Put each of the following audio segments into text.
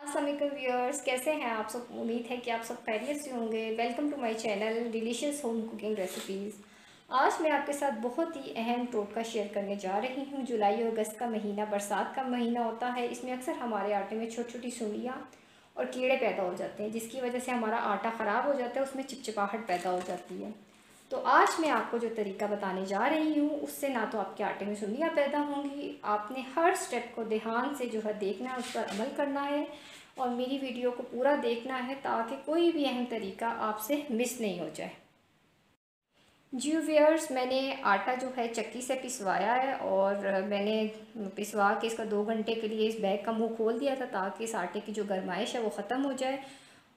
अस्सलामुअलैकुम व्यूअर्स, कैसे हैं आप सब। उम्मीद है कि आप सब खैरियत से होंगे। Welcome to my channel delicious home cooking recipes. आज मैं आपके साथ बहुत ही अहम टोटका शेयर करने जा रही हूँ। जुलाई और अगस्त का महीना बरसात का महीना होता है। इसमें अक्सर हमारे आटे में छोटी छोटी सुंडियाँ और कीड़े पैदा हो जाते हैं, जिसकी वजह से हमारा आटा ख़राब हो जाता है, उसमें चिपचिपाहट पैदा हो जाती है। तो आज मैं आपको जो तरीका बताने जा रही हूँ, उससे ना तो आपके आटे में सुंडियाँ पैदा होंगी। आपने हर स्टेप को ध्यान से जो है देखना है, उस पर अमल करना है और मेरी वीडियो को पूरा देखना है ताकि कोई भी अहम तरीका आपसे मिस नहीं हो जाए। जी व्यूअर्स, मैंने आटा जो है चक्की से पिसवाया है और मैंने पिसवा के इसका 2 घंटे के लिए इस बैग का मुंह खोल दिया था ताकि इस आटे की जो गर्माइश है वो ख़त्म हो जाए।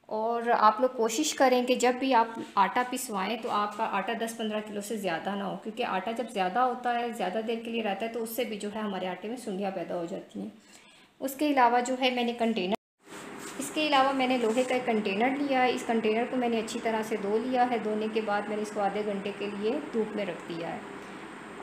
और आप लोग कोशिश करें कि जब भी आप आटा पिसवाएं तो आपका आटा 10-15 किलो से ज़्यादा ना हो, क्योंकि आटा जब ज़्यादा होता है, ज़्यादा देर के लिए रहता है, तो उससे भी जो है हमारे आटे में सुंडियाँ पैदा हो जाती हैं। उसके अलावा जो है इसके अलावा मैंने लोहे का एक कंटेनर लिया है। इस कंटेनर को मैंने अच्छी तरह से धो लिया है। धोने के बाद मैंने इसको आधे घंटे के लिए धूप में रख दिया है।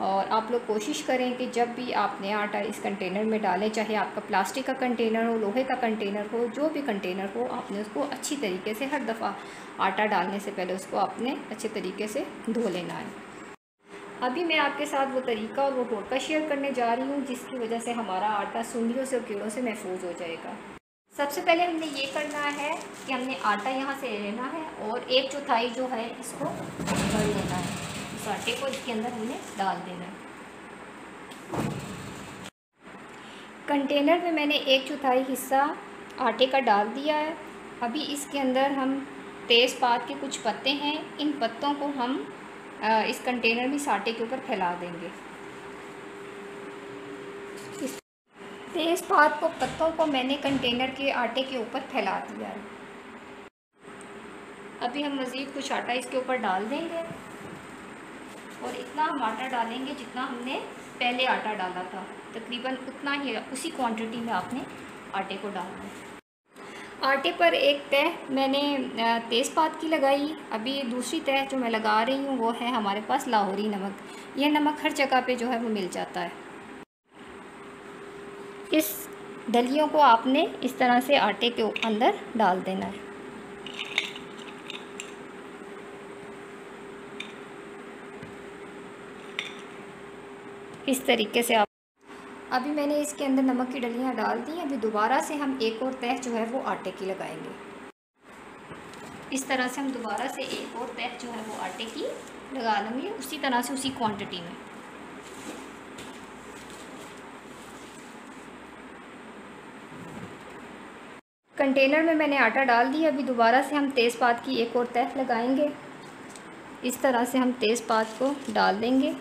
और आप लोग कोशिश करें कि जब भी आपने आटा इस कंटेनर में डालें, चाहे आपका प्लास्टिक का कंटेनर हो, लोहे का कंटेनर हो, जो भी कंटेनर हो, आपने उसको अच्छी तरीके से हर दफ़ा आटा डालने से पहले उसको आपने अच्छे तरीके से धो लेना है। अभी मैं आपके साथ वो तरीका और वो टोटका शेयर करने जा रही हूँ जिसकी वजह से हमारा आटा सुंडियों से और कीड़ों से महफूज हो जाएगा। सबसे पहले हमने ये करना है कि हमने आटा यहाँ से ले लेना है और 1/4 जो है इसको भर लेना है। इस आटे को इसके अंदर हमने डाल देना है। कंटेनर में मैंने 1/4 हिस्सा आटे का डाल दिया है। अभी इसके अंदर हम तेज़पात के कुछ पत्ते हैं, इन पत्तों को हम इस कंटेनर में इस आटे के ऊपर फैला देंगे। तेज़पात को पत्तों को मैंने कंटेनर के आटे के ऊपर फैला दिया है। अभी हम मज़ीद कुछ आटा इसके ऊपर डाल देंगे और इतना हम आटा डालेंगे जितना हमने पहले आटा डाला था, तकरीबन उतना ही, उसी क्वांटिटी में आपने आटे को डालना है। आटे पर एक तह मैंने तेज़पात की लगाई। अभी दूसरी तह जो मैं लगा रही हूँ वो है हमारे पास लाहौरी नमक। यह नमक हर जगह पे जो है वो मिल जाता है। इस दलियों को आपने इस तरह से आटे के अंदर डाल देना है। इस तरीके से अभी मैंने इसके अंदर नमक की डलियाँ डाल दी। अभी दोबारा से हम एक और तह जो है वो आटे की लगाएंगे। इस तरह से हम दोबारा से एक और तह जो है वो आटे की लगा लेंगे, उसी तरह से उसी क्वांटिटी में। कंटेनर में मैंने आटा डाल दिया। अभी दोबारा से हम तेज़पात की एक और तह लगाएंगे। इस तरह से हम तेज़पात को डाल देंगे।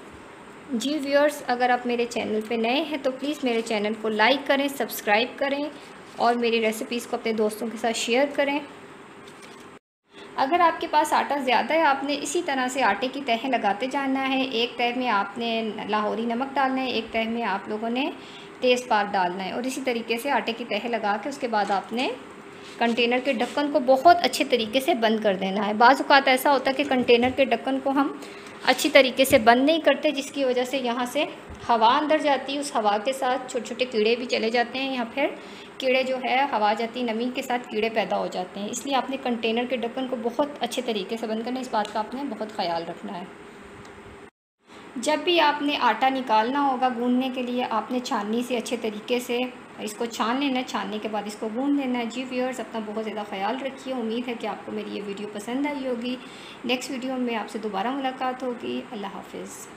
जी व्यूअर्स, अगर आप मेरे चैनल पे नए हैं तो प्लीज़ मेरे चैनल को लाइक करें, सब्सक्राइब करें और मेरी रेसिपीज़ को अपने दोस्तों के साथ शेयर करें। अगर आपके पास आटा ज़्यादा है, आपने इसी तरह से आटे की तहें लगाते जाना है। एक तह में आपने लाहौरी नमक डालना है, एक तह में आप लोगों ने तेज़पात डालना है और इसी तरीके से आटे की तहें लगा के उसके बाद आपने कंटेनर के ढक्कन को बहुत अच्छे तरीके से बंद कर देना है। बाज़ औक़ात ऐसा होता है कि कंटेनर के ढक्कन को हम अच्छी तरीके से बंद नहीं करते, जिसकी वजह से यहाँ से हवा अंदर जाती है। उस हवा के साथ छोटे छोटे कीड़े भी चले जाते हैं, या फिर कीड़े जो है हवा जाती नमी के साथ कीड़े पैदा हो जाते हैं। इसलिए आपने कंटेनर के ढक्कन को बहुत अच्छे तरीके से बंद करना है। इस बात का आपने बहुत ख्याल रखना है। जब भी आपने आटा निकालना होगा गूंदने के लिए, आपने छाननी से अच्छे तरीके से इसको छान लेना है। छानने के बाद इसको गूंद लेना है। जी व्यूअर्स, अपना बहुत ज़्यादा ख्याल रखिए। उम्मीद है कि आपको मेरी ये वीडियो पसंद आई होगी। नेक्स्ट वीडियो में आपसे दोबारा मुलाकात होगी। अल्लाह हाफ़िज़।